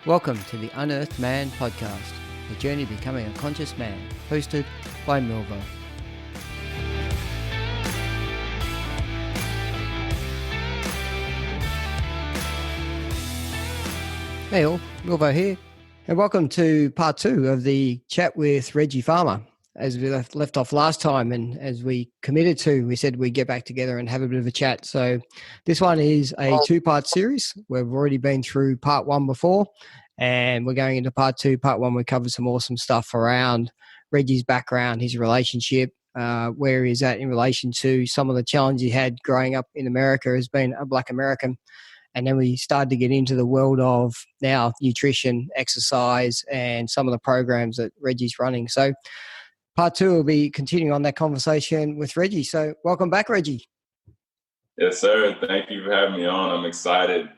Welcome to the Unearthed Man Podcast, the journey to becoming a conscious man, hosted by Milvo. Hey all, Milvo here, and welcome to part 2 of the chat with Regi Farmer. As we left off last time, and as we committed to, we said we'd get back together and have a bit of a chat. So this one is a 2-part series. We've already been through part 1 before, and we're going into part 2. Part 1, we covered some awesome stuff around Regi's background, his relationship, where he's at in relation to some of the challenges he had growing up in America as being a Black American. And then we started to get into the world of now nutrition, exercise, and some of the programs that Regi's running. So part 2 will be continuing on that conversation with Regi. So welcome back, Regi. Yes, sir. Thank you for having me on. I'm excited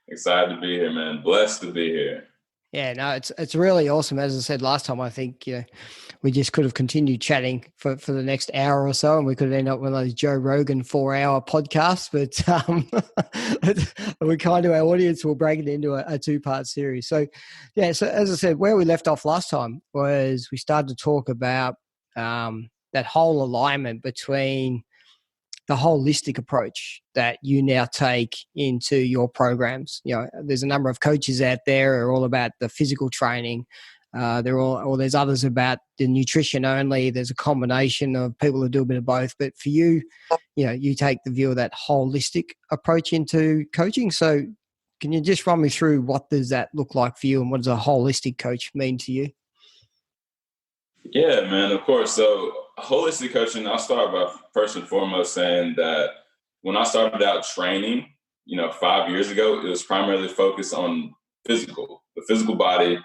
to be here, man. Blessed to be here. Yeah, no, it's really awesome. As I said last time, I think we just could have continued chatting for the next hour or so, and we could end up with those Joe Rogan 4-hour podcasts. But we kind of, our audience will break it into a 2-part series. So, yeah. So as I said, where we left off last time was we started to talk about that whole alignment between the holistic approach that you now take into your programs. There's a number of coaches out there who are all about the physical training. There's others about the nutrition only. There's a combination of people who do a bit of both. But for you, you take the view of that holistic approach into coaching. So can you just run me through what does that look like for you, and what does a holistic coach mean to you? Yeah, man, of course. So holistic coaching, I'll start by first and foremost saying that when I started out training, 5 years ago, it was primarily focused on the physical body,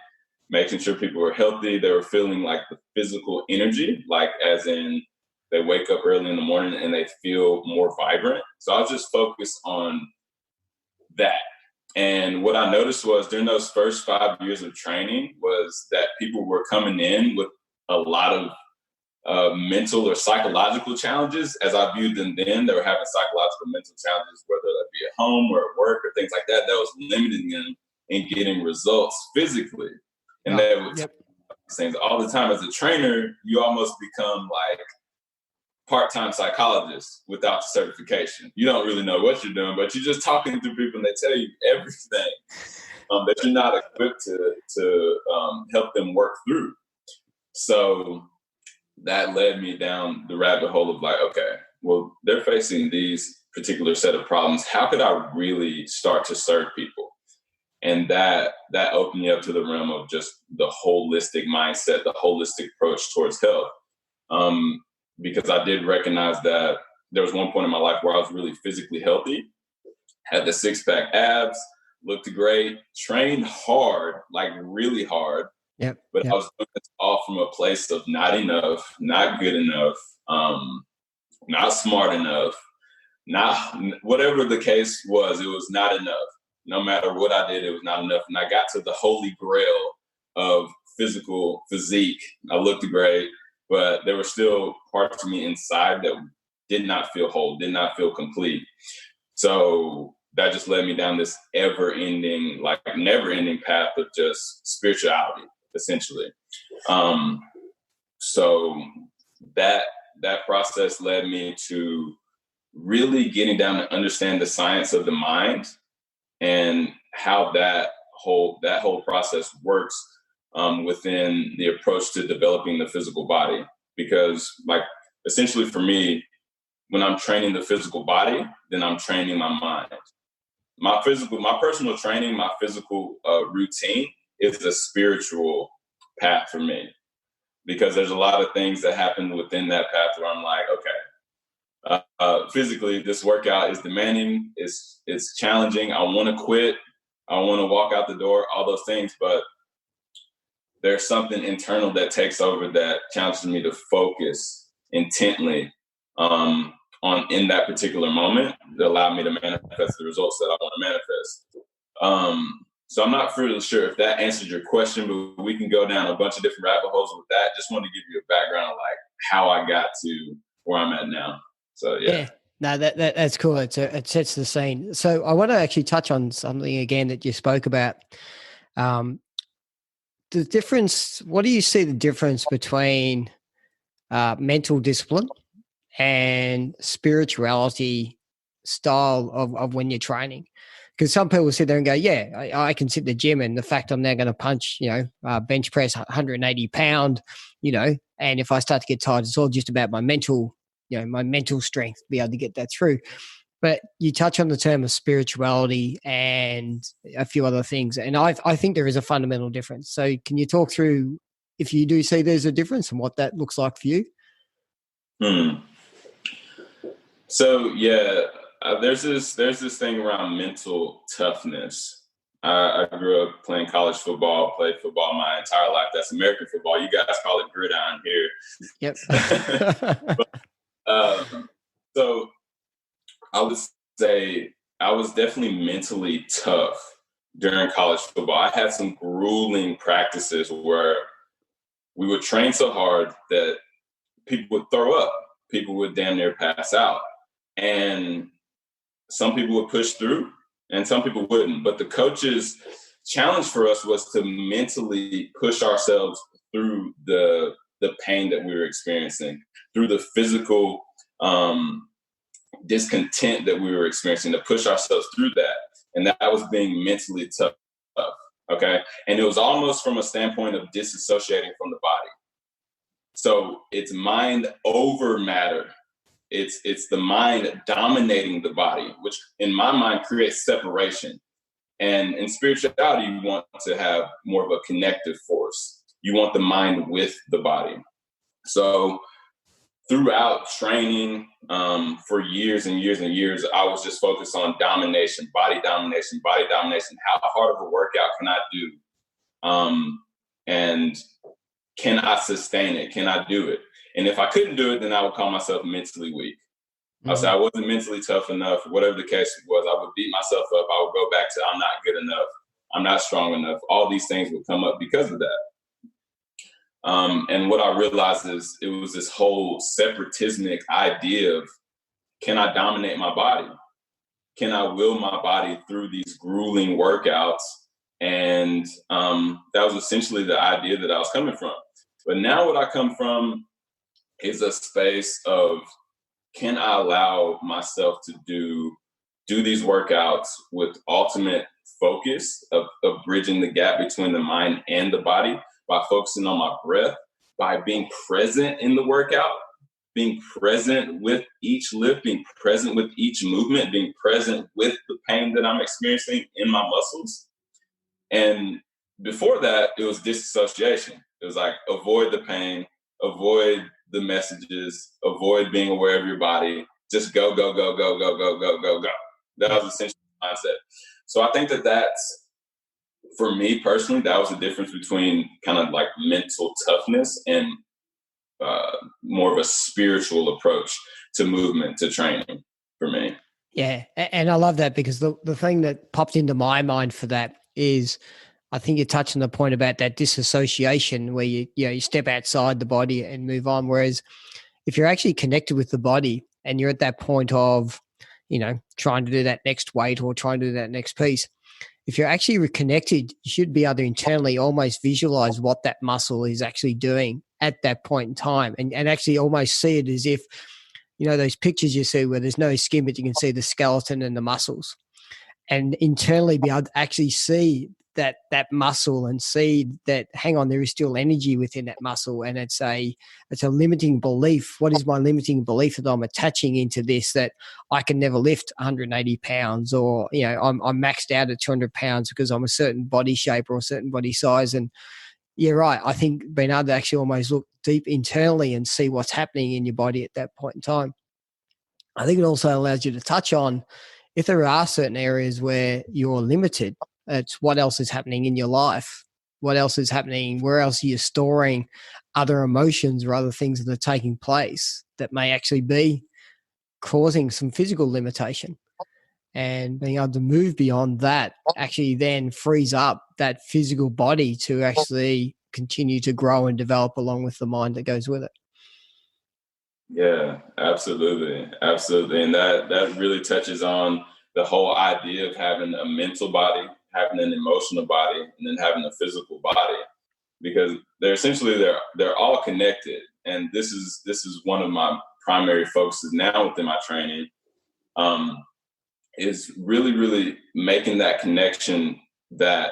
making sure people were healthy. They were feeling like the physical energy, like as in they wake up early in the morning and they feel more vibrant. So I was just focused on that. And what I noticed was during those first 5 years of training was that people were coming in with a lot of mental or psychological challenges. As I viewed them then, they were having psychological mental challenges, whether that be at home or at work or things like that, that was limiting them in getting results physically. And they would things all the time. As a trainer, you almost become like part-time psychologist without the certification. You don't really know what you're doing, but you're just talking to people and they tell you everything that you're not equipped to help them work through. So that led me down the rabbit hole of like, okay, well, they're facing these particular set of problems. How could I really start to serve people? And that opened me up to the realm of just the holistic mindset, the holistic approach towards health. Because I did recognize that there was one point in my life where I was really physically healthy, had the 6-pack abs, looked great, trained hard, like really hard. I was doing this all from a place of not enough, not good enough, not smart enough, not whatever the case was, it was not enough. No matter what I did, it was not enough. And I got to the holy grail of physical physique. I looked great, but there were still parts of me inside that did not feel whole, did not feel complete. So that just led me down this never-ending path of just spirituality, essentially. So that process led me to really getting down to understand the science of the mind and how that whole process works within the approach to developing the physical body. Because like essentially for me, when I'm training the physical body, then I'm training my mind. My personal training, my physical routine is a spiritual path for me, because there's a lot of things that happen within that path where I'm like, okay, physically this workout is demanding, it's challenging, I want to quit, I want to walk out the door, all those things, but there's something internal that takes over that challenges me to focus intently in that particular moment that allowed me to manifest the results that I want to manifest. So I'm not really sure if that answers your question, but we can go down a bunch of different rabbit holes with that. Just wanted to give you a background of like how I got to where I'm at now. So yeah. No, that's cool. It sets the scene. So I want to actually touch on something again that you spoke about The difference, what do you see the difference between mental discipline and spirituality style of when you're training? Because some people sit there and go, yeah, I can sit in the gym, and the fact I'm now going to punch, bench press 180 pound, and if I start to get tired, it's all just about my mental, my mental strength to be able to get that through. But you touch on the term of spirituality and a few other things, and I think there is a fundamental difference. So can you talk through if you do see there's a difference and what that looks like for you? So there's this thing around mental toughness. I grew up playing college football, played football my entire life. That's American football. You guys call it gridiron here. Yep. So I would say I was definitely mentally tough during college football. I had some grueling practices where we would train so hard that people would throw up. People would damn near pass out. And some people would push through and some people wouldn't. But the coach's challenge for us was to mentally push ourselves through the pain that we were experiencing, through the physical discontent that we were experiencing, to push ourselves through that. And that was being mentally tough. Okay. And it was almost from a standpoint of disassociating from the body. So it's mind over matter. It's the mind dominating the body, which in my mind creates separation. And in spirituality, you want to have more of a connective force. You want the mind with the body. So throughout training for years and years and years, I was just focused on domination, body domination, body domination. How hard of a workout can I do? And can I sustain it? Can I do it? And if I couldn't do it, then I would call myself mentally weak. I would say I wasn't mentally tough enough, whatever the case was. I would beat myself up. I would go back to I'm not good enough. I'm not strong enough. All these things would come up because of that. And what I realized is it was this whole separatismic idea of, can I dominate my body? Can I will my body through these grueling workouts? And that was essentially the idea that I was coming from. But now what I come from is a space of, can I allow myself to do these workouts with ultimate focus of bridging the gap between the mind and the body by focusing on my breath, by being present in the workout, being present with each lift, being present with each movement, being present with the pain that I'm experiencing in my muscles. And before that, it was disassociation. It was like, avoid the pain, avoid the messages, avoid being aware of your body, just go, go, go, go, go, go, go, go, go. That was essentially the mindset. So I think that's, for me personally, that was the difference between kind of like mental toughness and more of a spiritual approach to movement, to training for me. Yeah. And I love that, because the thing that popped into my mind for that is, I think you're touching the point about that disassociation where you step outside the body and move on. Whereas if you're actually connected with the body and you're at that point of, trying to do that next weight or trying to do that next piece, if you're actually reconnected, you should be able to internally almost visualize what that muscle is actually doing at that point in time, and actually almost see it as if, those pictures you see where there's no skin, but you can see the skeleton and the muscles, and internally be able to actually see that muscle and see that, hang on, there is still energy within that muscle. And it's a limiting belief. What is my limiting belief that I'm attaching into this, that I can never lift 180 pounds, or, I'm maxed out at 200 pounds because I'm a certain body shape or a certain body size. And you're right. I think being able to actually almost look deep internally and see what's happening in your body at that point in time, I think it also allows you to touch on, if there are certain areas where you're limited, it's what else is happening in your life, what else is happening, where else are you storing other emotions or other things that are taking place that may actually be causing some physical limitation. And being able to move beyond that actually then frees up that physical body to actually continue to grow and develop along with the mind that goes with it. Yeah, absolutely. Absolutely. And that really touches on the whole idea of having a mental body, having an emotional body, and then having a physical body, because they're all connected. And this is one of my primary focuses now within my training, is really, really making that connection, that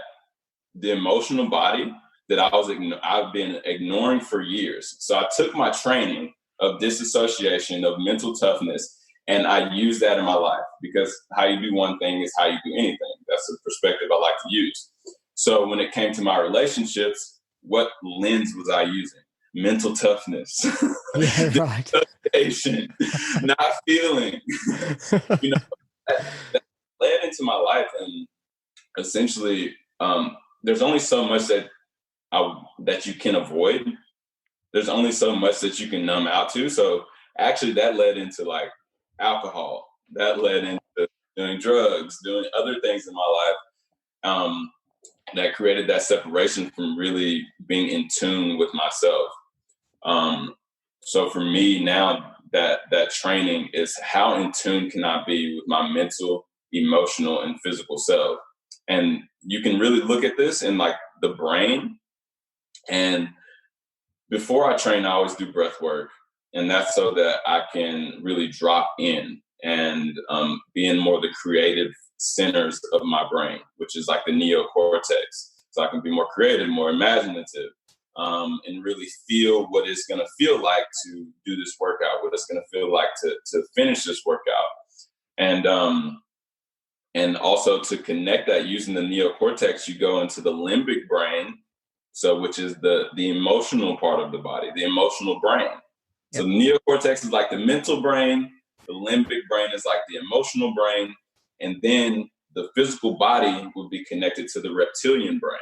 the emotional body that I've been ignoring for years. So I took my training of disassociation, of mental toughness, and I use that in my life, because how you do one thing is how you do anything. That's the perspective I like to use. So when it came to my relationships, what lens was I using? Mental toughness. Yeah, right. Not feeling. That led into my life, and essentially, there's only so much that you can avoid. There's only so much that you can numb out to. So actually, that led into like alcohol. That led into doing drugs, doing other things in my life, that created that separation from really being in tune with myself. So for me now, that training is how in tune can I be with my mental, emotional, and physical self. And you can really look at this in like the brain. And before I train, I always do breath work. And that's so that I can really drop in and be in more of the creative centers of my brain, which is like the neocortex. So I can be more creative, more imaginative, and really feel what it's going to feel like to do this workout, what it's going to feel like to finish this workout. And also to connect that using the neocortex, you go into the limbic brain, so which is the emotional part of the body, the emotional brain. Yep. So the neocortex is like the mental brain, the limbic brain is like the emotional brain, and then the physical body would be connected to the reptilian brain.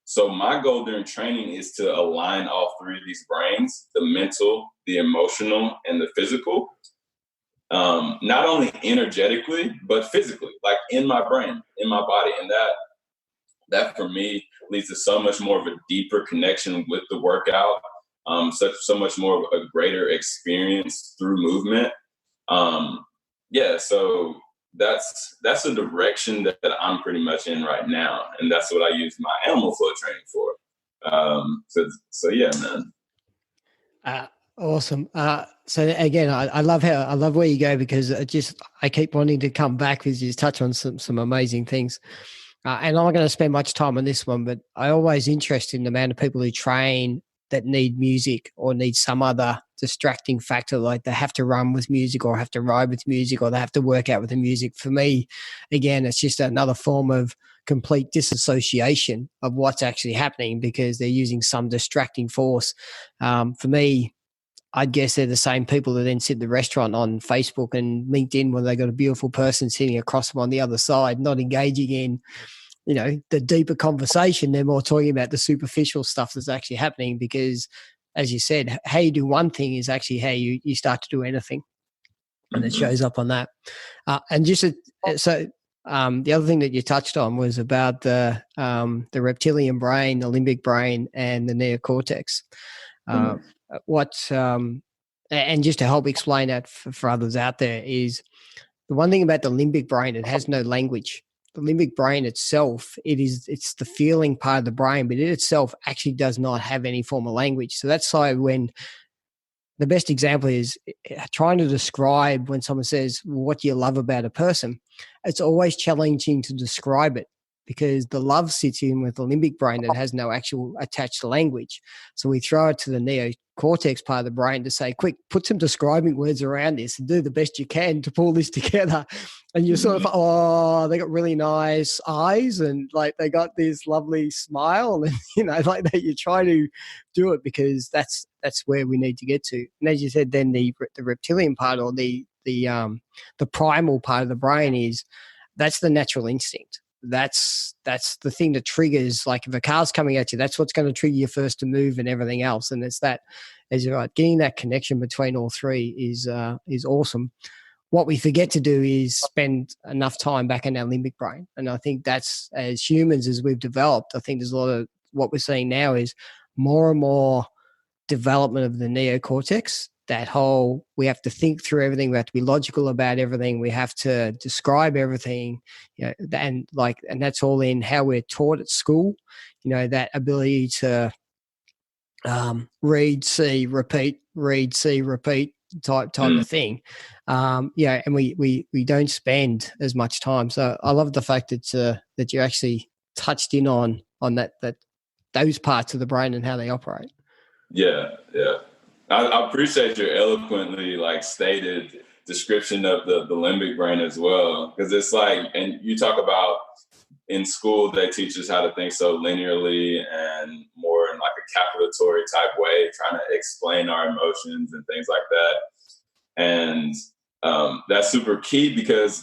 So my goal during training is to align all three of these brains, the mental, the emotional, and the physical, not only energetically, but physically, like in my brain, in my body. And that for me leads to so much more of a deeper connection with the workout, so much more of a greater experience through movement. So that's the direction that I'm pretty much in right now, and that's what I use my animal flow training for. So yeah, man. Awesome. So again, I love where you go, because I keep wanting to come back because you touch on some amazing things. And I'm not going to spend much time on this one, but I always interested in the amount of people who train that need music or need some other distracting factor, like they have to run with music or have to ride with music or they have to work out with the music. For me, again, it's just another form of complete disassociation of what's actually happening, because they're using some distracting force. For me, I'd guess they're the same people that then sit in the restaurant on Facebook and LinkedIn when they got a beautiful person sitting across them on the other side, not engaging in, the deeper conversation. They're more talking about the superficial stuff that's actually happening, because as you said, how you do one thing is actually how you start to do anything. And it shows up on that. And the other thing that you touched on was about the reptilian brain, the limbic brain, and the neocortex. And just to help explain that for others out there, is the one thing about the limbic brain, it has no language. The limbic brain itself, it's the feeling part of the brain, but it itself actually does not have any form of language. So that's why when the best example is trying to describe, when someone says, well, what do you love about a person? It's always challenging to describe it, because the love sits in with the limbic brain that has no actual attached language. So we throw it to the neocortex part of the brain to say, quick, put some describing words around this and do the best you can to pull this together. And you're sort of, they got really nice eyes and like they got this lovely smile, and like that. You try to do it because that's where we need to get to. And as you said, then the reptilian part, or the primal part of the brain, that's the natural instinct. That's the thing that triggers, like if a car's coming at you, that's what's going to trigger you first to move and everything else. And it's that, as you're right, getting that connection between all three is awesome. What we forget to do is spend enough time back in our limbic brain. And I think that's, as humans, as we've developed, I think there's a lot of what we're seeing now is more and more development of the neocortex that whole, we have to think through everything. We have to be logical about everything. We have to describe everything, and that's all in how we're taught at school, that ability to read, see, repeat, type of thing. And we don't spend as much time. So I love the fact that you actually touched in on that those parts of the brain and how they operate. Yeah. I appreciate your eloquently stated description of the limbic brain as well, because it's and you talk about in school they teach us how to think so linearly and more in a calculatory type way, trying to explain our emotions and things like that. And that's super key, because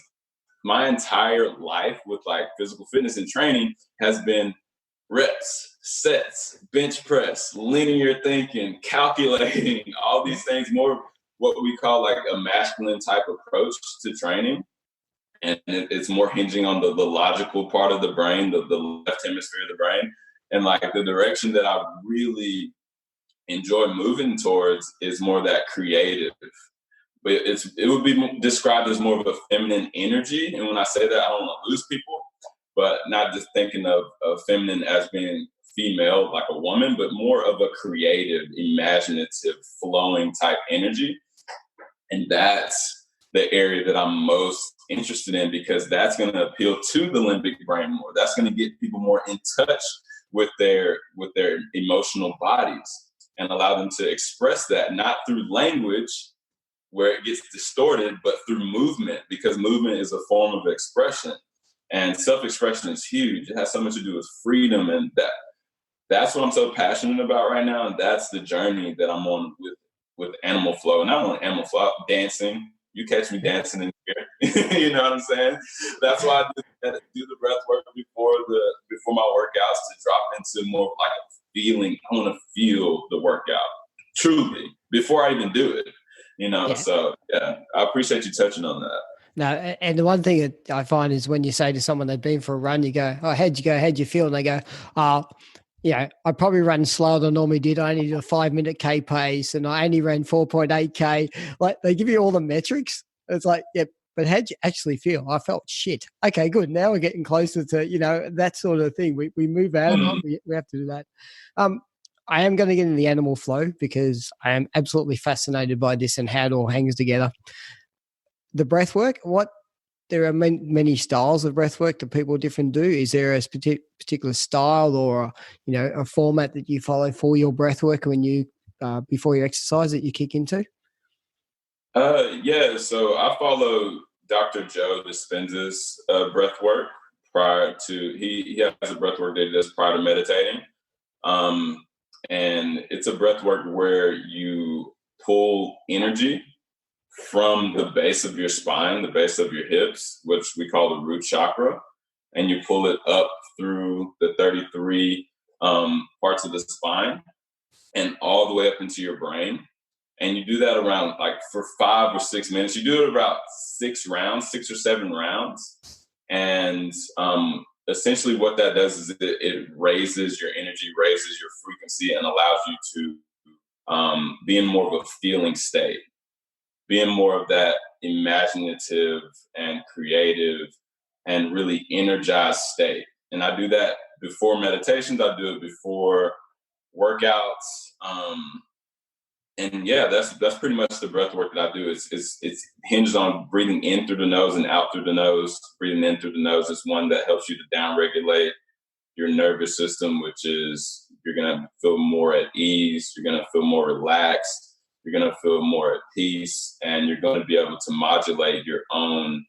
my entire life with physical fitness and training has been reps, sets, bench press, linear thinking, calculating, all these things, more what we call a masculine type approach to training. And it's more hinging on the logical part of the brain, the left hemisphere of the brain. And the direction that I really enjoy moving towards is more that creative. But it would be described as more of a feminine energy. And when I say that, I don't want to lose people, but not just thinking of feminine as being female, like a woman, but more of a creative, imaginative, flowing type energy. And that's the area that I'm most interested in, because that's going to appeal to the limbic brain more. That's going to get people more in touch with their emotional bodies and allow them to express that, not through language where it gets distorted, but through movement, because movement is a form of expression. And self-expression is huge. It has so much to do with freedom, and that's what I'm so passionate about right now. And that's the journey that I'm on with Animal Flow. Not only Animal Flow, dancing. You catch me dancing in here. You know what I'm saying? That's why I do the breath work before my workouts, to drop into more of a feeling. I want to feel the workout truly before I even do it. So yeah, I appreciate you touching on that. No, and the one thing that I find is when you say to someone they've been for a run, you go, "Oh, how'd you go? How'd you feel?" And they go, I probably ran slower than I normally did. I only did a 5-minute K pace, and I only ran 4.8K. They give you all the metrics. It's but how'd you actually feel? I felt shit. Okay, good. Now we're getting closer to, that sort of thing. We move out of it. We have to do that. I am going to get in the Animal Flow because I am absolutely fascinated by this and how it all hangs together. The breath work, there are many styles of breath work that people different do. Is there a particular style or a format that you follow for your breath work when you before you exercise that you kick into? Yeah, so I follow Dr. Joe Dispenza's breath work prior to he has a breath work that he does prior to meditating. And it's a breath work where you pull energy from the base of your spine, the base of your hips, which we call the root chakra, and you pull it up through the 33 parts of the spine and all the way up into your brain. And you do that around for 5 or 6 minutes. You do it about 6 or 7 rounds. And essentially what that does is it raises your energy, raises your frequency, and allows you to be in more of a feeling state, be in more of that imaginative and creative and really energized state. And I do that before meditations. I do it before workouts. And yeah, that's pretty much the breath work that I do. It's hinged on breathing in through the nose and out through the nose. Breathing in through the nose is one that helps you to downregulate your nervous system, which is you're going to feel more at ease. You're going to feel more relaxed. You're going to feel more at peace, and you're going to be able to modulate your own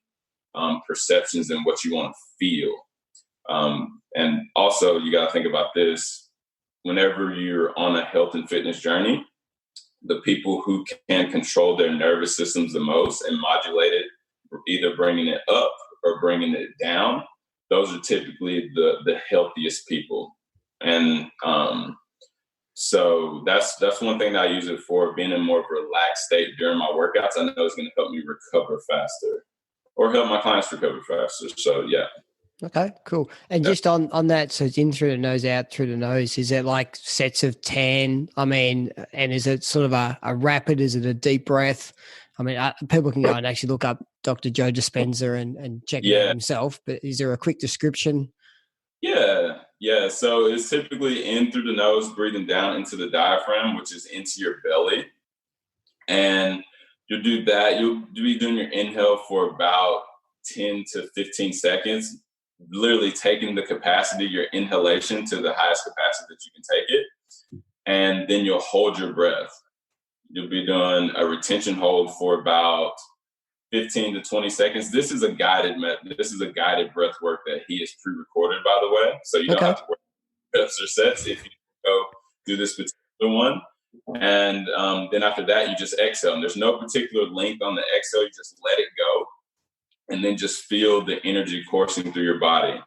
perceptions and what you want to feel. And also, you got to think about this. Whenever you're on a health and fitness journey, the people who can control their nervous systems the most and modulate it, either bringing it up or bringing it down, those are typically the healthiest people. And so that's one thing that I use it for, being in more of a relaxed state during my workouts. I know it's going to help me recover faster or help my clients recover faster. So, yeah. Okay, cool. And Yeah. just on that, so it's in through the nose, out through the nose. Is it like sets of 10? I mean, and is it sort of a rapid? Is it a deep breath? I mean, people can go and actually look up Dr. Joe Dispenza and check it out Yeah. himself. But is there a quick description? Yeah. So it's typically in through the nose, breathing down into the diaphragm, which is into your belly. And you'll do that. You'll be doing your inhale for about 10 to 15 seconds, literally taking the capacity, your inhalation to the highest capacity that you can take it. And then you'll hold your breath. You'll be doing a retention hold for about 15 to 20 seconds. This is a guided method. This is a guided breath work that he has pre-recorded, by the way. So you don't Okay. have to worry about reps or sets if you go do this particular one. And then after that, you just exhale. And there's no particular length on the exhale. You just let it go. And then just feel the energy coursing through your body.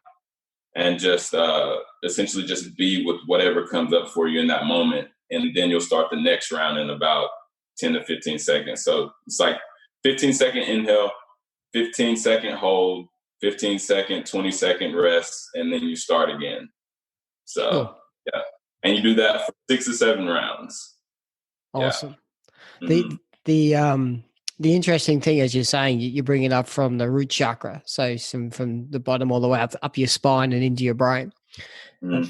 And just essentially just be with whatever comes up for you in that moment. And then you'll start the next round in about 10 to 15 seconds. So it's like 15-second inhale, 15-second hold, 15-second, 20-second rest, and then you start again. So, Cool. yeah. And you do that for 6 to 7 rounds. Awesome. Yeah. The the interesting thing, as you're saying, you bring it up from the root chakra, so from the bottom all the way up your spine and into your brain.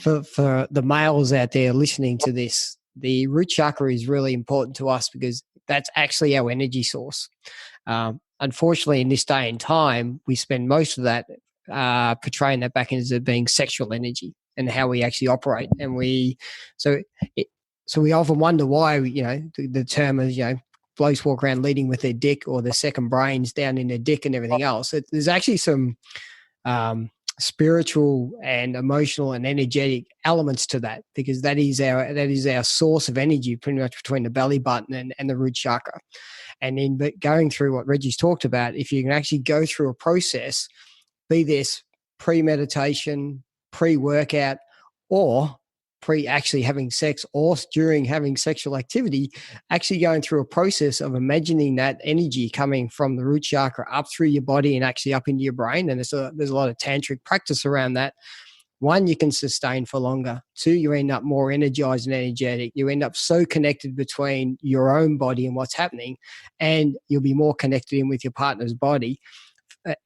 For the males out there listening to this, the root chakra is really important to us because that's actually our energy source. Unfortunately, in this day and time, we spend most of that portraying that back into being sexual energy and how we actually operate. And so we often wonder why, the term is, blokes walk around leading with their dick or their second brains down in their dick and everything else. There's actually some spiritual and emotional and energetic elements to that, because that is our source of energy, pretty much between the belly button and the root chakra. And then going through what Reggie's talked about, if you can actually go through a process, be this pre-meditation, pre-workout, or pre-actually having sex, or during having sexual activity, actually going through a process of imagining that energy coming from the root chakra up through your body and actually up into your brain. And there's a lot of tantric practice around that. One, you can sustain for longer. Two, you end up more energized and energetic. You end up so connected between your own body and what's happening, and you'll be more connected in with your partner's body.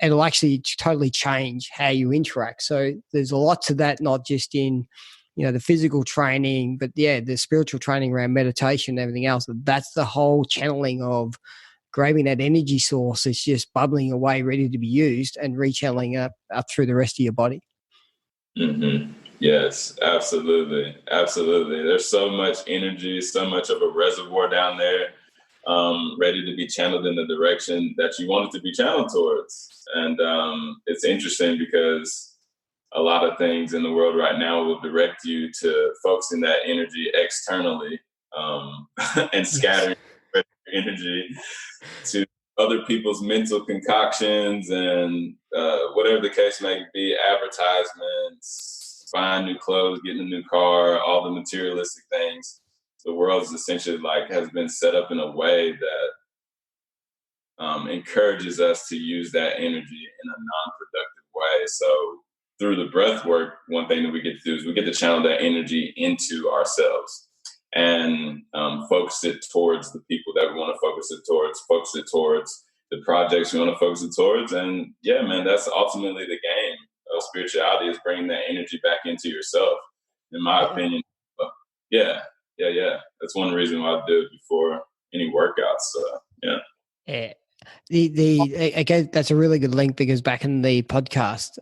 It'll actually totally change how you interact. So there's a lot to that, not just in, the physical training, but the spiritual training around meditation and everything else. That's the whole channeling of grabbing that energy source. It's just bubbling away, ready to be used, and rechanneling up through the rest of your body. Mm-hmm. Yes, absolutely. Absolutely. There's so much energy, so much of a reservoir down there, ready to be channeled in the direction that you want it to be channeled towards. And it's interesting because a lot of things in the world right now will direct you to focusing that energy externally, and scattering energy to other people's mental concoctions and whatever the case may be, advertisements, buying new clothes, getting a new car, all the materialistic things. The world is essentially has been set up in a way that encourages us to use that energy in a non-productive way. So through the breath work, one thing that we get to do is we get to channel that energy into ourselves and focus it towards the people that we want to focus it towards the projects we want to focus it towards. And yeah, man, that's ultimately the game of spirituality, is bringing that energy back into yourself, in my opinion. But yeah. That's one reason why I do it before any workouts. So yeah. Yeah. Again, that's a really good link, because back in the podcast,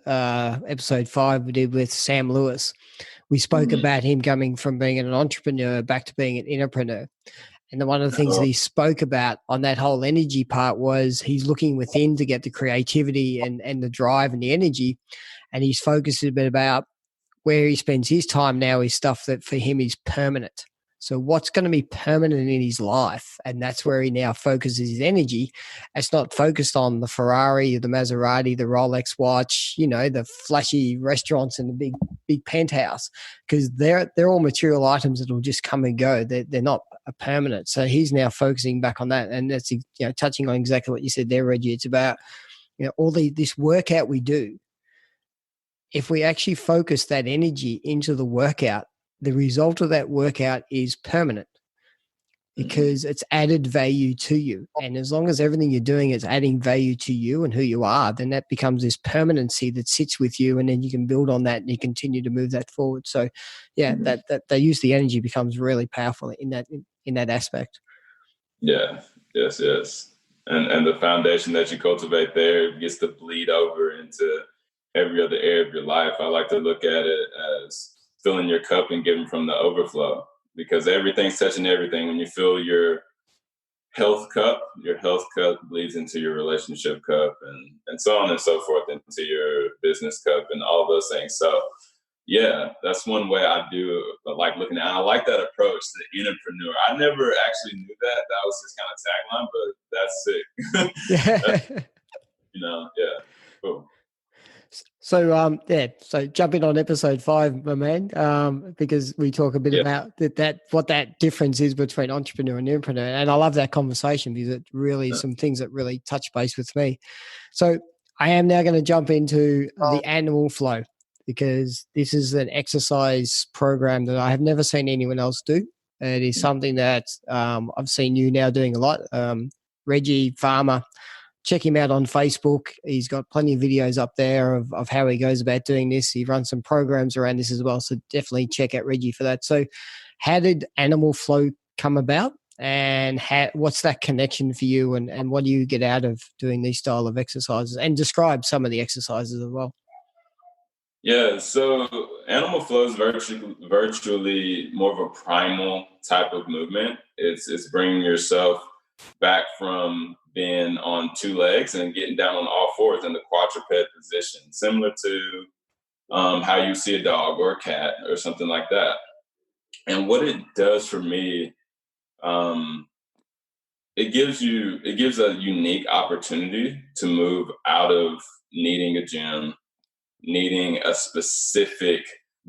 episode 5 we did with Sam Lewis, we spoke about him coming from being an entrepreneur back to being an intrapreneur. And one of the things that he spoke about on that whole energy part was he's looking within to get the creativity and the drive and the energy. And he's focused a bit about where he spends his time now is stuff that for him is permanent. So what's going to be permanent in his life? And that's where he now focuses his energy. It's not focused on the Ferrari, the Maserati, the Rolex watch, the flashy restaurants and the big penthouse, because they're all material items that will just come and go. They're not permanent. So he's now focusing back on that. And that's, touching on exactly what you said there, Reggie. It's about, all this workout we do. if we actually focus that energy into the workout, the result of that workout is permanent because it's added value to you. And as long as everything you're doing is adding value to you and who you are, then that becomes this permanency that sits with you, and then you can build on that and you continue to move that forward. So yeah, that they use the energy becomes really powerful in that aspect. Yeah. Yes. And the foundation that you cultivate there gets to bleed over into every other area of your life. I like to look at it as filling your cup and giving from the overflow, because everything's touching everything. When you fill your health cup bleeds into your relationship cup, and so on and so forth, into your business cup and all those things. So yeah, that's one way I do like looking at. I like that approach, the entrepreneur. I never actually knew that. That was his kind of tagline, but that's sick. Yeah. Yeah, cool. So so jumping on episode 5, my man, because we talk a bit about that what that difference is between entrepreneur and entrepreneur, and I love that conversation because it really some things that really touch base with me. So I am now going to jump into the animal flow, because this is an exercise program that I have never seen anyone else do. It is something that I've seen you now doing a lot. Regi Farmer. Check him out on Facebook. He's got plenty of videos up there of how he goes about doing this. He runs some programs around this as well. So definitely check out Regi for that. So how did Animal Flow come about, and what's that connection for you, and what do you get out of doing these style of exercises, and describe some of the exercises as well? Yeah, so Animal Flow is virtually more of a primal type of movement. It's bringing yourself back from being on 2 legs and getting down on all 4s in the quadruped position, similar to how you see a dog or a cat or something like that. And what it does for me, it gives a unique opportunity to move out of needing a gym, needing a specific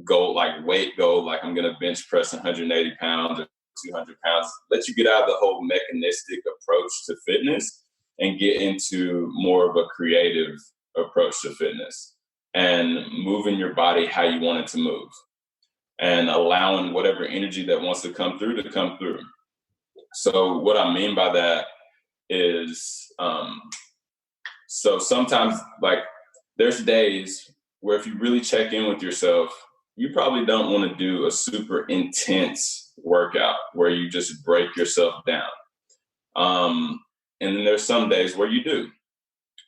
goal, like weight goal, like I'm going to bench press 180 pounds or 200 pounds. Let you get out of the whole mechanistic approach to fitness and get into more of a creative approach to fitness, and moving your body how you want it to move, and allowing whatever energy that wants to come through to come through. So what I mean by that is, so sometimes, like, there's days where if you really check in with yourself, you probably don't want to do a super intense workout where you just break yourself down. And then there's some days where you do.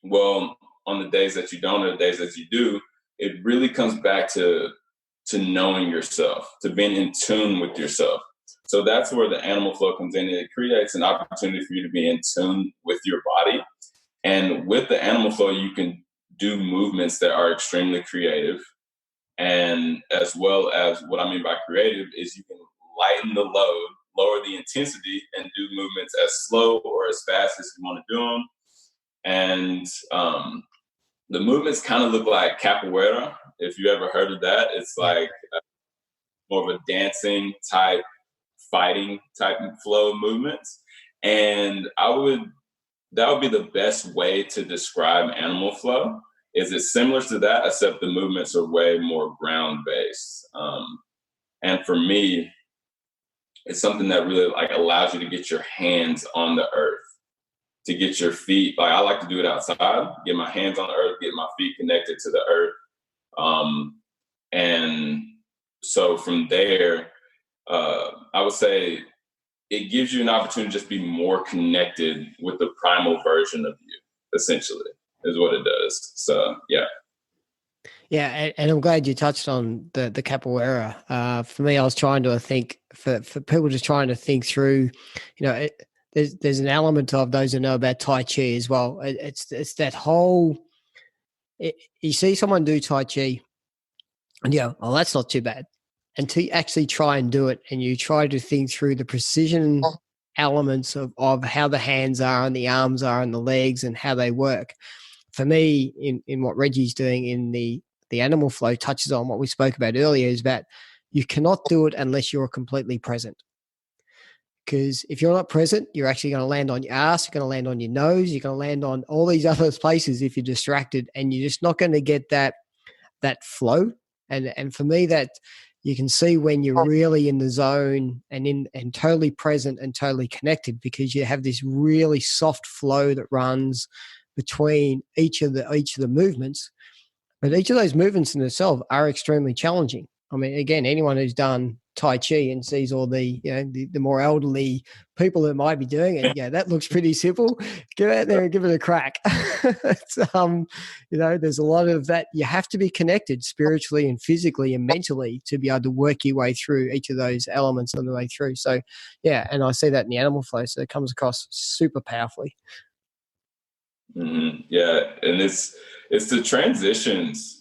Well, on the days that you don't or the days that you do, it really comes back to knowing yourself, to being in tune with yourself. So that's where the Animal Flow comes in. It creates an opportunity for you to be in tune with your body. And with the Animal Flow, you can do movements that are extremely creative. And as well as, what I mean by creative is you can lighten the load, lower the intensity, and do movements as slow or as fast as you want to do them. And the movements kind of look like capoeira, if you ever heard of that. It's like more of a dancing type, fighting type flow movements. And that would be the best way to describe Animal Flow. Is it similar to that, except the movements are way more ground-based. And for me, it's something that really like allows you to get your hands on the earth, to get your feet. Like, I like to do it outside, get my hands on the earth, get my feet connected to the earth. And so from there, I would say it gives you an opportunity to just be more connected with the primal version of you, essentially, is what it does. So, yeah. Yeah, and I'm glad you touched on the capoeira. For me, I was trying to think, for people just trying to think through, there's an element of those who know about Tai Chi as well. It's that whole, you see someone do Tai Chi, and oh, that's not too bad. Until you actually try and do it, and you try to think through the precision elements of how the hands are and the arms are and the legs and how they work. For me, in what Reggie's doing in the Animal Flow, touches on what we spoke about earlier, is that you cannot do it unless you're completely present. Because if you're not present, you're actually going to land on your ass, you're going to land on your nose, you're going to land on all these other places if you're distracted, and you're just not going to get that that flow. And for me, that you can see when you're really in the zone and totally present and totally connected, because you have this really soft flow that runs between each of the movements. But each of those movements in themselves are extremely challenging. I mean, again, anyone who's done Tai Chi and sees all the, the more elderly people that might be doing it, that looks pretty simple. Get out there and give it a crack. It's, there's a lot of that. You have to be connected spiritually and physically and mentally to be able to work your way through each of those elements on the way through. So, and I see that in the animal flow. So it comes across super powerfully. Mm-hmm. Yeah, and it's the transitions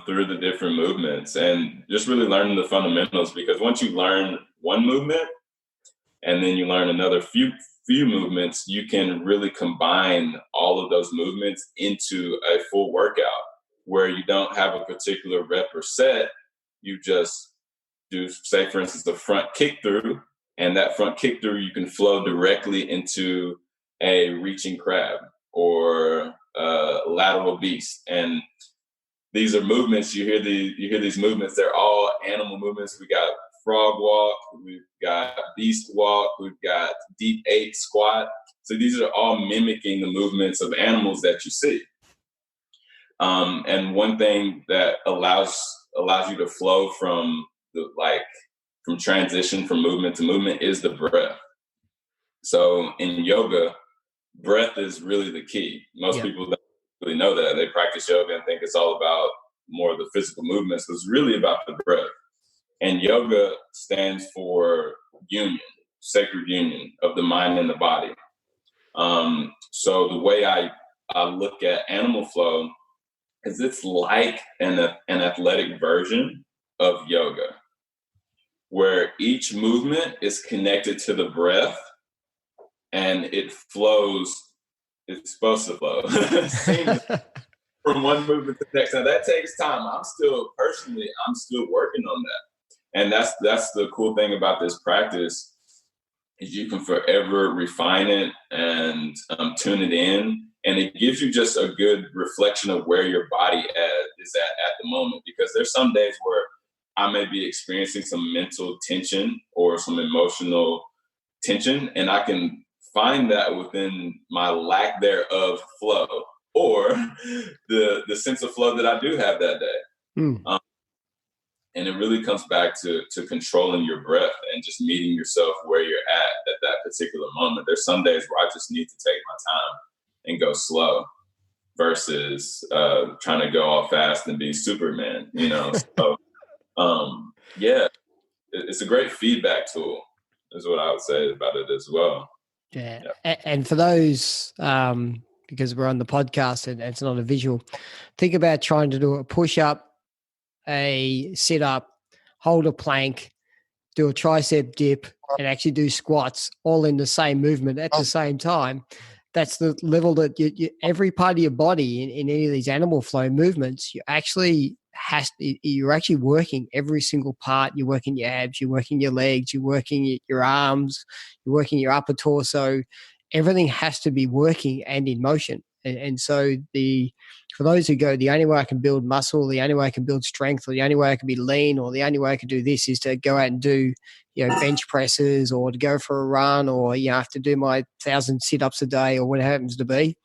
through the different movements and just really learning the fundamentals, because once you learn one movement and then you learn another few movements, you can really combine all of those movements into a full workout where you don't have a particular rep or set. You just do, say, for instance, the front kick through, and that front kick through, you can flow directly into a reaching crab or lateral beast. And these are movements, you hear these movements, they're all animal movements. We got frog walk, we've got beast walk, we've got deep 8 squat. So these are all mimicking the movements of animals that you see. And one thing that allows you to flow from transition from movement to movement is the breath. So in yoga, breath is really the key. Most people don't really know that. They practice yoga and think it's all about more of the physical movements. It's really about the breath. And yoga stands for union, sacred union of the mind and the body. So the way I look at animal flow is it's like an athletic version of yoga, where each movement is connected to the breath and it flows. It's supposed to flow from one movement to the next. Now that takes time. I'm still working on that. And that's the cool thing about this practice, is you can forever refine it and tune it in. And it gives you just a good reflection of where your body is at the moment. Because there's some days where I may be experiencing some mental tension or some emotional tension, and I can find that within my lack thereof flow, or the sense of flow that I do have that day. And it really comes back to controlling your breath and just meeting yourself where you're at that particular moment. There's some days where I just need to take my time and go slow versus trying to go all fast and be Superman, So, it's a great feedback tool is what I would say about it as well. Yeah. And for those, because we're on the podcast and it's not a visual, think about trying to do a push-up, a sit-up, hold a plank, do a tricep dip, and actually do squats all in the same movement at the same time. That's the level that you every part of your body in any of these animal flow movements, you're actually working every single part. You're working your abs, you're working your legs, you're working your arms, you're working your upper torso. Everything has to be working and in motion. And so for those who go, the only way I can build muscle, the only way I can build strength, or the only way I can be lean, or the only way I can do this is to go out and do, bench presses, or to go for a run, or, I have to do my 1,000 sit-ups a day, or whatever it happens to be.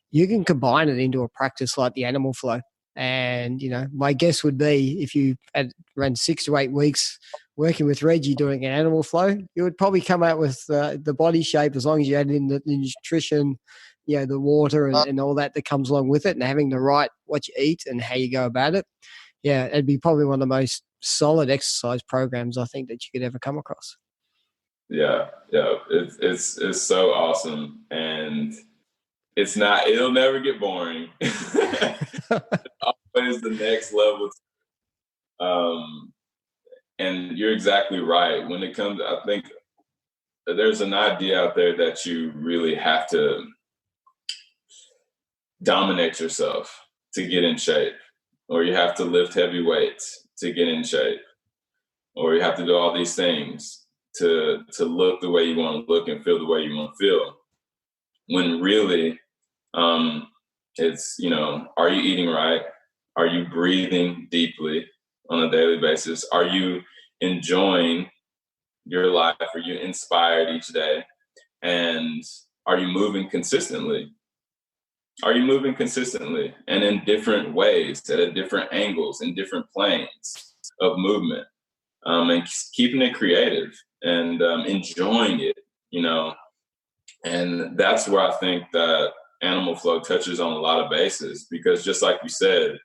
You can combine it into a practice like the animal flow. And, my guess would be if you had run 6 to 8 weeks working with Regi doing an animal flow, you would probably come out with the body shape, as long as you add in the nutrition, the water and all that comes along with it, and having the right what you eat and how you go about it. Yeah, it'd be probably one of the most solid exercise programs I think that you could ever come across. Yeah. It's so awesome. And it'll never get boring. It's always the next level. And you're exactly right. When it comes, I think there's an idea out there that you really have to dominate yourself to get in shape, or you have to lift heavy weights to get in shape, or you have to do all these things to look the way you want to look and feel the way you want to feel. When really, it's, are you eating right? Are you breathing deeply on a daily basis? Are you enjoying your life? Are you inspired each day? And are you moving consistently? Are you moving consistently and in different ways, at different angles, in different planes of movement, and keeping it creative and enjoying it, you know? And that's where I think that Animal Flow touches on a lot of bases, because just like you said,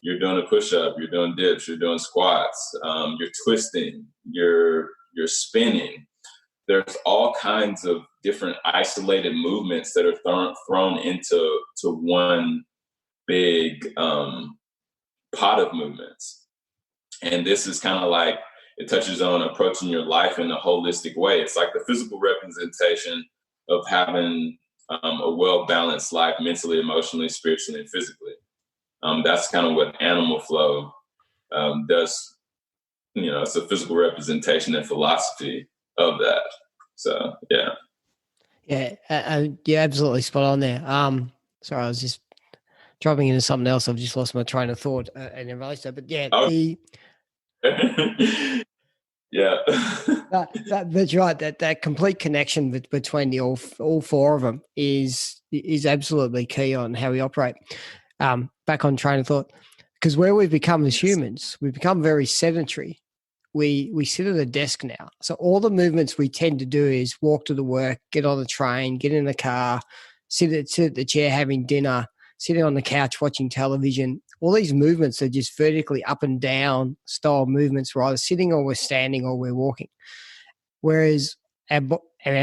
you're doing a push-up, you're doing dips, you're doing squats, you're twisting, you're spinning. There's all kinds of different isolated movements that are thrown into one big pot of movements. And this is kind of like, it touches on approaching your life in a holistic way. It's like the physical representation of having a well-balanced life mentally, emotionally, spiritually, and physically. That's kind of what Animal Flow does. You know, it's a physical representation and philosophy of that. So, yeah. Yeah, you're absolutely spot on there. Sorry, I was just dropping into something else. I've just lost my train of thought and in relation to that. But yeah, yeah. That's right. That complete connection between the all four of them is absolutely key on how we operate. Back on train of thought, because where we've become as humans, we've become very sedentary. We sit at a desk now, so all the movements we tend to do is walk to the work, get on the train, get in the car, sit at the chair having dinner, sitting on the couch watching television. All these movements are just vertically up and down style movements. We're either sitting or we're standing or we're walking. Whereas our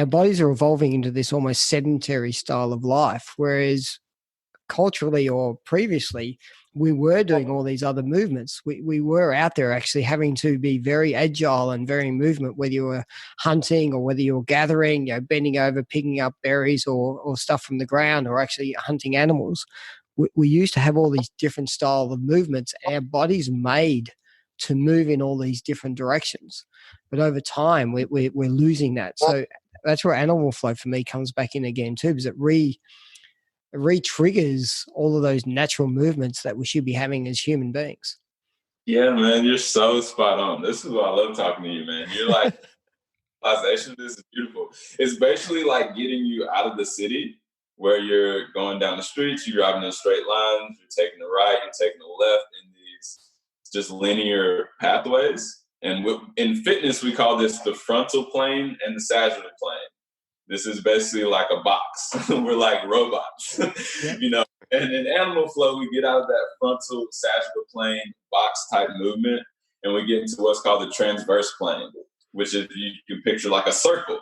bodies are evolving into this almost sedentary style of life. Whereas culturally or previously, we were doing all these other movements. We were out there actually having to be very agile and very movement, whether you were hunting or whether you were gathering, bending over, picking up berries or stuff from the ground, or actually hunting animals. We used to have all these different style of movements. Our body's made to move in all these different directions. But over time, we're losing that. So that's where Animal Flow for me comes back in again too, because it re-triggers all of those natural movements that we should be having as human beings. Yeah, man, you're so spot on. This is why I love talking to you, man. You're like, this is beautiful. It's basically like getting you out of the city where you're going down the streets, you're driving in straight lines, you're taking the right, you're taking the left in these just linear pathways. And in fitness, we call this the frontal plane and the sagittal plane. This is basically like a box. We're like robots, Yep. And in Animal Flow, we get out of that frontal sagittal plane box type movement, and we get into what's called the transverse plane, which is, you can picture like a circle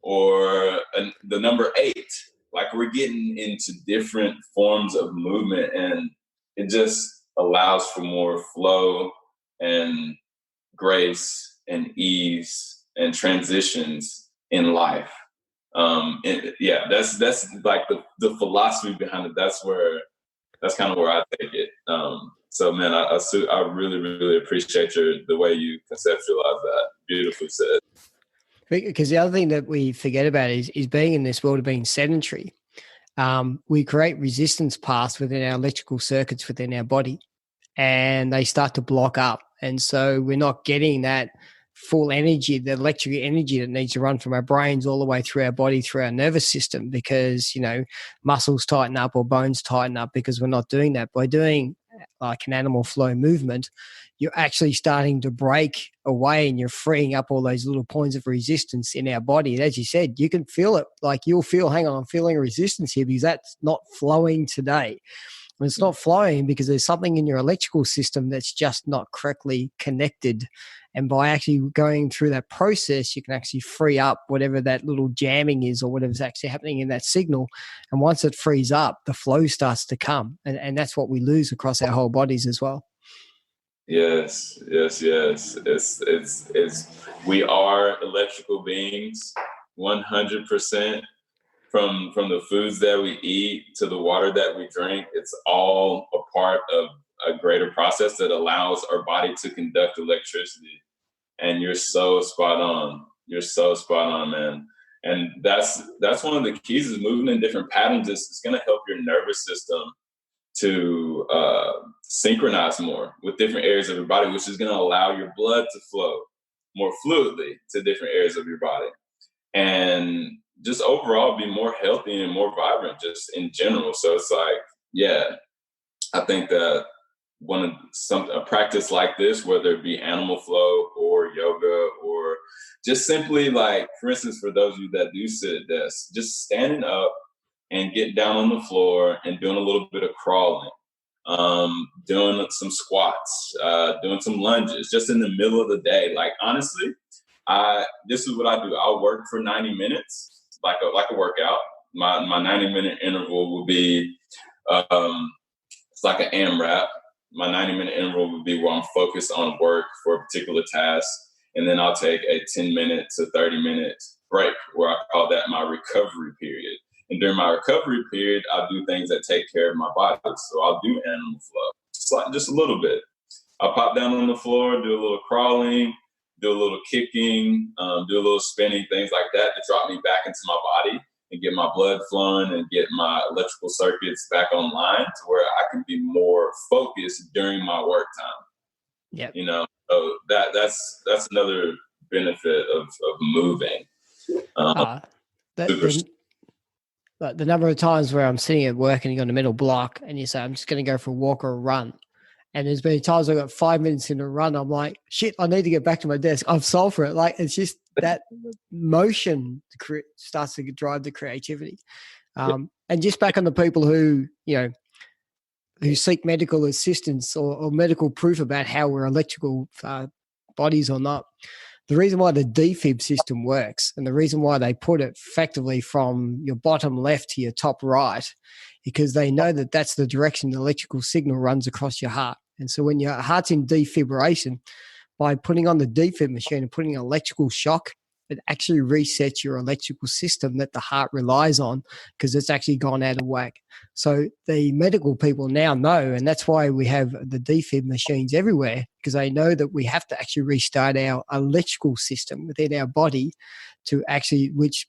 or the number 8. Like, we're getting into different forms of movement, and it just allows for more flow and grace and ease and transitions in life. That's like the philosophy behind it. That's kind of where I take it. So man, I really, really appreciate the way you conceptualize that. Beautifully said. Because the other thing that we forget about is being in this world of being sedentary. We create resistance paths within our electrical circuits within our body, and they start to block up. And so we're not getting that full energy, the electric energy that needs to run from our brains all the way through our body, through our nervous system, because, muscles tighten up or bones tighten up because we're not doing that. By doing like an Animal Flow movement, you're actually starting to break away and you're freeing up all those little points of resistance in our body. And as you said, you can feel it. Like, you'll feel, hang on, I'm feeling a resistance here because that's not flowing today. And it's not flowing because there's something in your electrical system that's just not correctly connected. And by actually going through that process, you can actually free up whatever that little jamming is or whatever's actually happening in that signal. And once it frees up, the flow starts to come. And that's what we lose across our whole bodies as well. Yes. We are electrical beings, 100%. From the foods that we eat to the water that we drink, it's all a part of a greater process that allows our body to conduct electricity. And you're so spot on. You're so spot on, man. And that's one of the keys, is moving in different patterns. It's going to help your nervous system to synchronize more with different areas of your body, which is going to allow your blood to flow more fluidly to different areas of your body, and just overall be more healthy and more vibrant just in general. So it's like, yeah, I think that a practice like this, whether it be animal flow or yoga or just simply, like, for instance, for those of you that do sit at desks, just standing up and getting down on the floor and doing a little bit of crawling, doing some squats, doing some lunges, just in the middle of the day. Like, honestly, this is what I do. I'll work for 90 minutes, like a workout. My 90-minute interval will be, it's like an AMRAP. My 90-minute interval would be where I'm focused on work for a particular task. And then I'll take a 10-minute to 30-minute break, where I call that my recovery period. And during my recovery period, I'll do things that take care of my body. So I'll do animal flow, just a little bit. I'll pop down on the floor, do a little crawling, do a little kicking, do a little spinning, things like that to drop me back into my body and get my blood flowing and get my electrical circuits back online to where I can be more focused during my work time. Yeah. So that's another benefit of moving. The number of times where I'm sitting at work and you got a middle block and you say, I'm just going to go for a walk or a run. And there's been times I've got 5 minutes in a run. I'm like, shit, I need to get back to my desk. I've solved for it. Like, it's just that motion starts to drive the creativity. And just back on the people who seek medical assistance or medical proof about how we're electrical bodies or not. The reason why the defib system works and the reason why they put it effectively from your bottom left to your top right, because they know that that's the direction the electrical signal runs across your heart. And so when your heart's in defibrillation, by putting on the defib machine and putting an electrical shock, it actually resets your electrical system that the heart relies on because it's actually gone out of whack. So the medical people now know, and that's why we have the defib machines everywhere, because they know that we have to actually restart our electrical system within our body to actually, which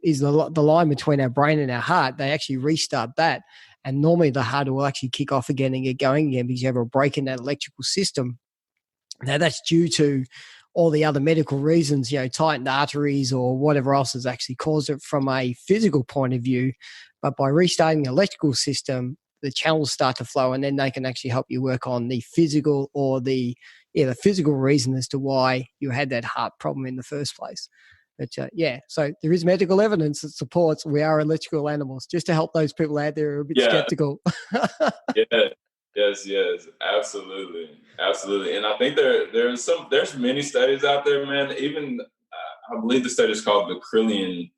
is the line between our brain and our heart. They actually restart that. And normally the heart will actually kick off again and get going again because you have a break in that electrical system. Now that's due to all the other medical reasons, tightened arteries or whatever else has actually caused it from a physical point of view. But by restarting the electrical system, the channels start to flow, and then they can actually help you work on the physical or the physical reason as to why you had that heart problem in the first place. But so there is medical evidence that supports we are electrical animals, just to help those people out there who are a bit skeptical. Yes, absolutely. And I think there's many studies out there, man. Even I believe the study is called the Krillian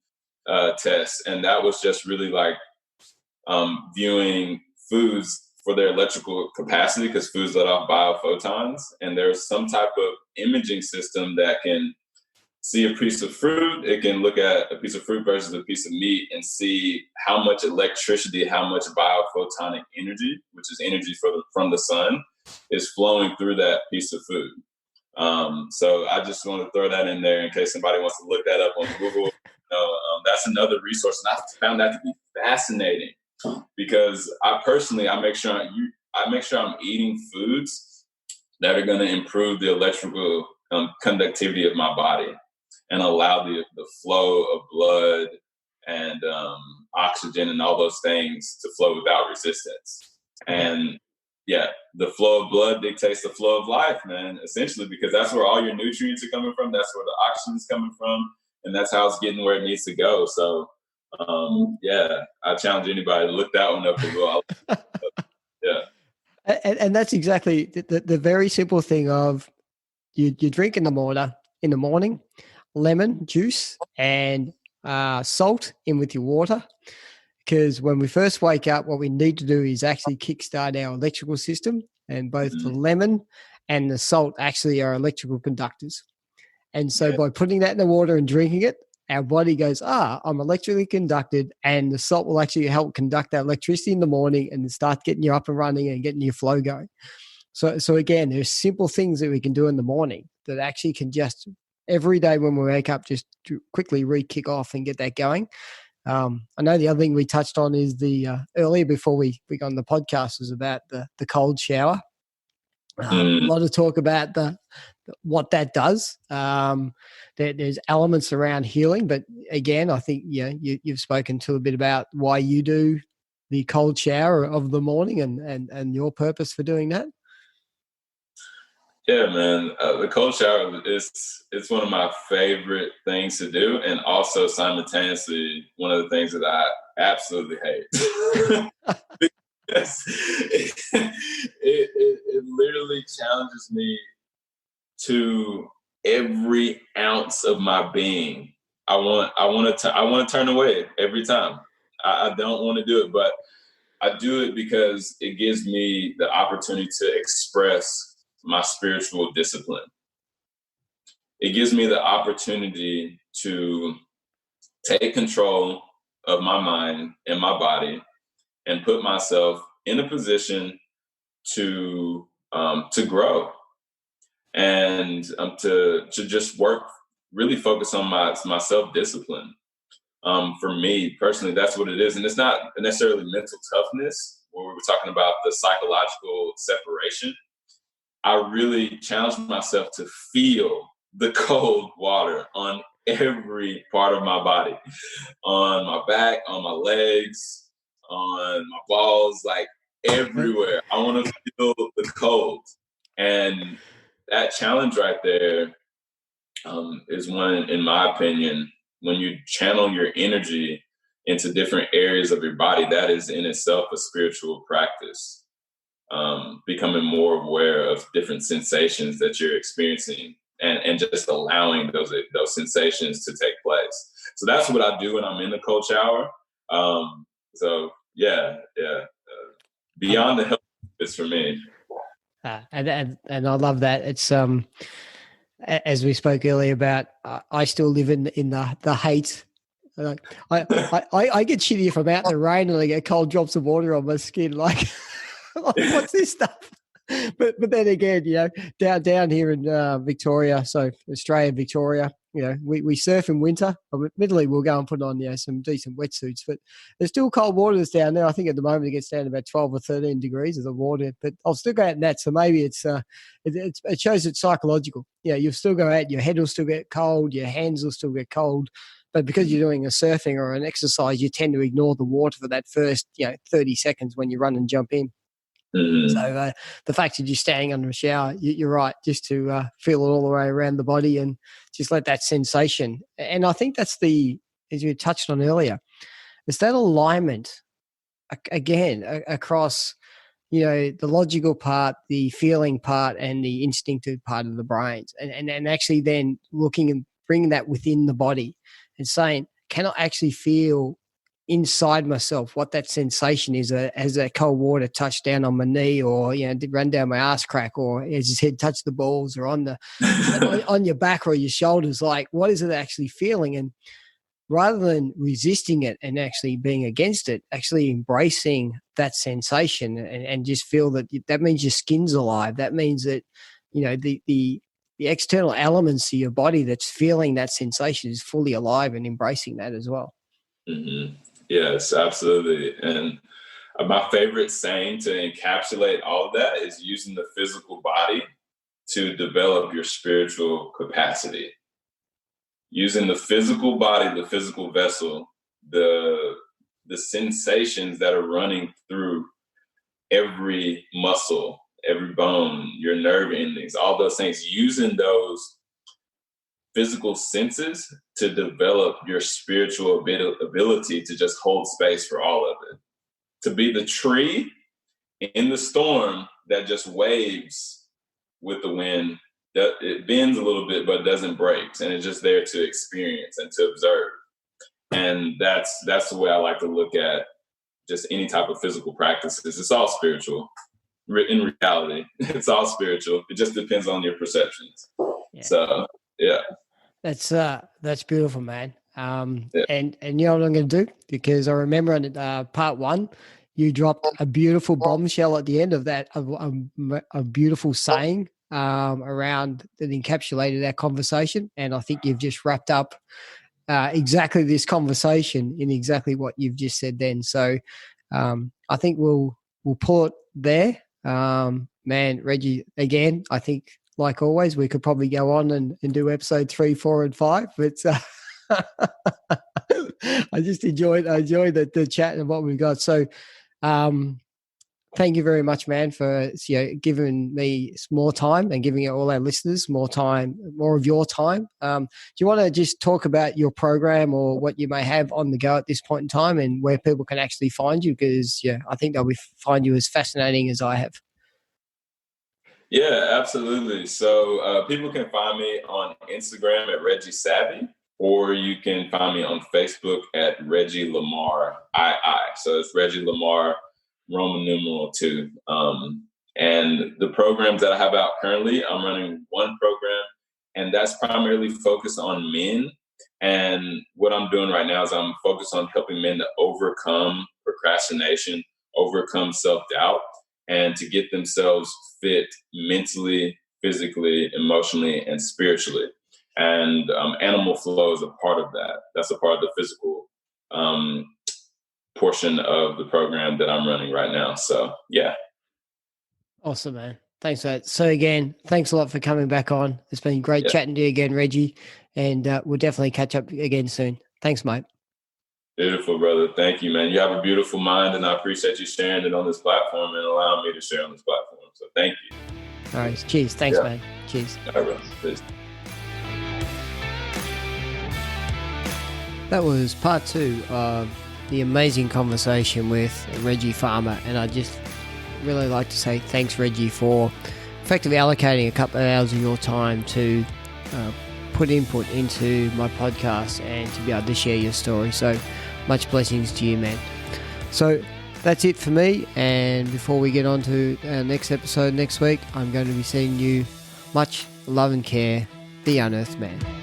test, and that was just really like viewing foods for their electrical capacity, because foods let off biophotons, and there's some type of imaging system that can see a piece of fruit. It can look at a piece of fruit versus a piece of meat and see how much electricity, how much biophotonic energy, which is energy from the sun, is flowing through that piece of food. So I just want to throw that in there in case somebody wants to look that up on Google. That's another resource, and I found that to be fascinating because I make sure I'm eating foods that are going to improve the electrical conductivity of my body and allow the flow of blood and oxygen and all those things to flow without resistance. And the flow of blood dictates the flow of life, man, essentially, because that's where all your nutrients are coming from. That's where the oxygen is coming from. And that's how it's getting where it needs to go. So, I challenge anybody to look that one up as well. And that's exactly the very simple thing of you drink in the morning, lemon juice and salt in with your water. Because when we first wake up, what we need to do is actually kickstart our electrical system, and both the lemon and the salt actually are electrical conductors. And so by putting that in the water and drinking it, our body goes, I'm electrically conducted, and the salt will actually help conduct that electricity in the morning and start getting you up and running and getting your flow going. So again, there's simple things that we can do in the morning that actually can just every day when we wake up, just to quickly re-kick off and get that going. I know the other thing we touched on is the earlier before we got on the podcast was about the cold shower. A lot of talk about what that does. There's elements around healing, but again, I think you've spoken to a bit about why you do the cold shower of the morning and your purpose for doing that. Yeah, man. The cold shower it's one of my favorite things to do, and also simultaneously one of the things that I absolutely hate. Because it literally challenges me to every ounce of my being. I want to turn away every time. I don't want to do it, but I do it because it gives me the opportunity to express my spiritual discipline. It gives me the opportunity to take control of my mind and my body and put myself in a position to grow and to just work, really focus on my self-discipline. For me personally, that's what it is. And it's not necessarily mental toughness where we were talking about the psychological separation. I really challenged myself to feel the cold water on every part of my body, on my back, on my legs, on my balls, like everywhere. I want to feel the cold. And that challenge right there is one, in my opinion, when you channel your energy into different areas of your body, that is in itself a spiritual practice. Becoming more aware of different sensations that you're experiencing and just allowing those sensations to take place. So that's what I do when I'm in the cold shower. Beyond the health is for me. And I love that. It's as we spoke earlier about, I still live in the hate. I get shitty if I'm out in the rain and I get cold drops of water on my skin. Like, what's this stuff? But then again, down here in Victoria, so Australia, Victoria, we surf in winter. Admittedly, we'll go and put on some decent wetsuits, but there's still cold water that's down there. I think at the moment it gets down to about 12 or 13 degrees of the water, but I'll still go out in that. So maybe it shows it's psychological. You'll still go out, your head will still get cold, your hands will still get cold. But because you're doing a surfing or an exercise, you tend to ignore the water for that first 30 seconds when you run and jump in. Mm-hmm. So the fact that you're standing under a shower, you're right, just to feel it all the way around the body and just let that sensation. And I think that's as you touched on earlier, it's that alignment, again, across, the logical part, the feeling part, and the instinctive part of the brains. And actually then looking and bringing that within the body and saying, can I actually feel inside myself what that sensation is as that cold water touched down on my knee, or did run down my ass crack, or as his head touched the balls, or on on your back or your shoulders. Like, what is it actually feeling? And rather than resisting it and actually being against it, actually embracing that sensation and just feel that means your skin's alive. That means that the external elements of your body that's feeling that sensation is fully alive, and embracing that as well. Mm-hmm. Yes, absolutely. And my favorite saying to encapsulate all of that is using the physical body to develop your spiritual capacity. Using the physical body, the physical vessel, the sensations that are running through every muscle, every bone, your nerve endings, all those things, using those physical senses to develop your spiritual ability to just hold space for all of it. To be the tree in the storm that just waves with the wind. It bends a little bit, but doesn't break. And it's just there to experience and to observe. And that's the way I like to look at just any type of physical practices. It's all spiritual. In reality, it's all spiritual. It just depends on your perceptions. Yeah. So, yeah. That's beautiful, man. And you know what I'm going to do? Because I remember in part one, you dropped a beautiful bombshell at the end of that, a beautiful saying around that encapsulated our conversation. And I think you've just wrapped up exactly this conversation in exactly what you've just said then. So I think we'll pull it there. Man, Regi, again, I think like always, we could probably go on and do episode 3, 4, and 5, but I just enjoyed the chat and what we've got. So thank you very much, man, for giving me more time and giving all our listeners more of your time. Do you want to just talk about your program or what you may have on the go at this point in time and where people can actually find you? Because I think they'll find you as fascinating as I have. Yeah, absolutely. So people can find me on Instagram at Regi Savvy, or you can find me on Facebook at Regi Lamar II. So it's Regi Lamar, Roman numeral 2. And the programs that I have out currently, I'm running one program, and that's primarily focused on men. And what I'm doing right now is I'm focused on helping men to overcome procrastination, overcome self-doubt, and to get themselves fit mentally, physically, emotionally, and spiritually. And animal flow is a part of that. That's a part of the physical portion of the program that I'm running right now. So, yeah. Awesome, man. Thanks for that. So again, thanks a lot for coming back on. It's been great chatting to you again, Regi, and we'll definitely catch up again soon. Thanks, mate. Beautiful, brother. Thank you, man. You have a beautiful mind, and I appreciate you sharing it on this platform and allowing me to share on this platform. So thank you. All right. Cheers. Thanks, man. Cheers. All right, cheers. That was part 2 of the amazing conversation with Regi Farmer, and I just really like to say thanks, Regi, for effectively allocating a couple of hours of your time to put input into my podcast and to be able to share your story. So much blessings to you, man. So that's it for me, and before we get on to our next episode next week, I'm going to be sending you much love and care, the Unearthed Man.